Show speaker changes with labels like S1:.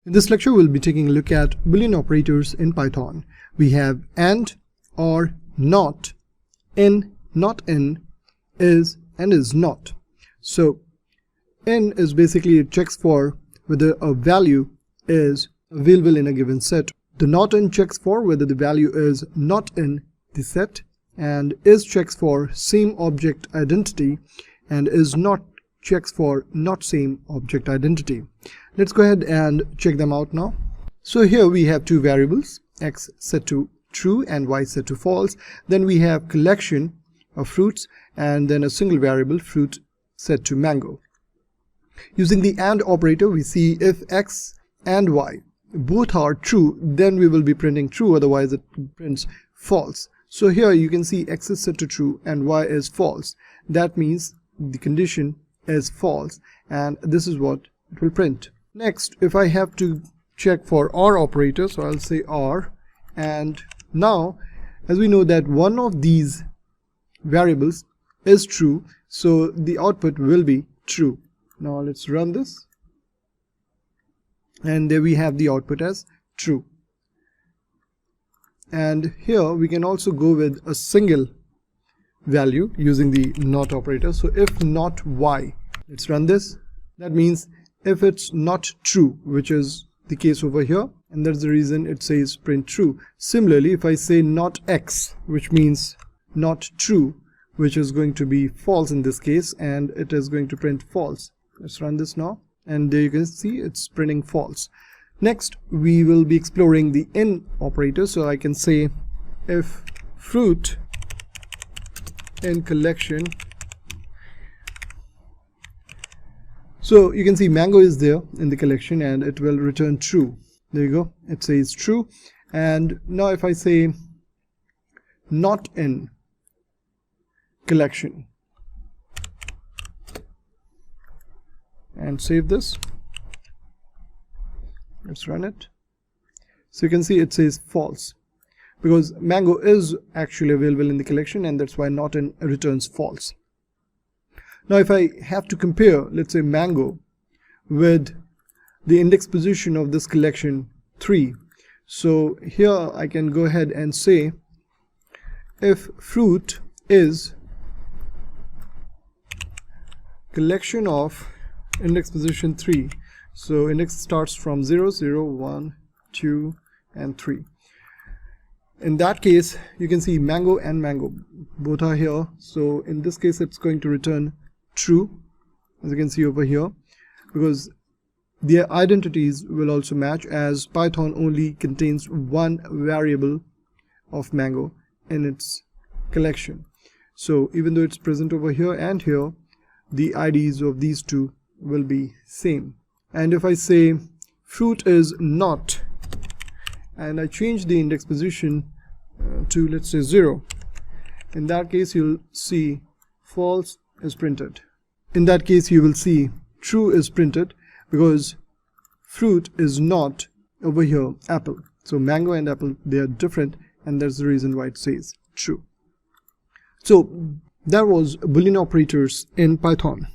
S1: In this lecture, we'll be taking a look at Boolean operators in Python. We have AND, OR, NOT, IN, NOT IN, IS, and IS NOT. So IN is basically, it checks for whether a value is available in a given set. The NOT IN checks for whether the value is not in the set, and IS checks for same object identity, and IS NOT checks for not same object identity. Let's go ahead and check them out now. So here we have two variables, x set to true and y set to false. Then we have collection of fruits and then a single variable, fruit set to mango. Using the AND operator, we see if x and y both are true, then we will be printing true, otherwise it prints false. So here you can see x is set to true and y is false. That means the condition is false, and this is what it will print. Next, if I have to check for OR operator, so I'll say OR, and now as we know that one of these variables is true, so the output will be true. Now let's run this, and there we have the output as true. And here we can also go with a single value using the NOT operator. So if not y, let's run this. That means if it's not true, which is the case over here, and that's the reason it says print true. Similarly, if I say not x, which means not true, which is going to be false in this case, and it is going to print false. Let's run this now, and there you can see it's printing false. Next, we will be exploring the IN operator. So I can say if fruit in collection, so you can see mango is there in the collection and it will return true. There you go, it says true. And now if I say not in collection and save this, let's run it. So you can see it says false, because mango is actually available in the collection, and that's why not in returns false. Now if I have to compare, let's say mango with the index position of this collection 3, so here I can go ahead and say if fruit is collection of index position 3, so index starts from 0, 0, 1, 2 and 3. In that case, you can see mango and mango both are here, so in this case it's going to return true, as you can see over here, because their identities will also match, as Python only contains one variable of mango in its collection. So even though it's present over here and here, the IDs of these two will be same. And if I say fruit is not, and I change the index position to, let's say, 0, in that case you'll see false is printed. In that case you will see true is printed, because fruit is not over here apple. So mango and apple, they are different, and that's the reason why it says true. So that was Boolean operators in Python.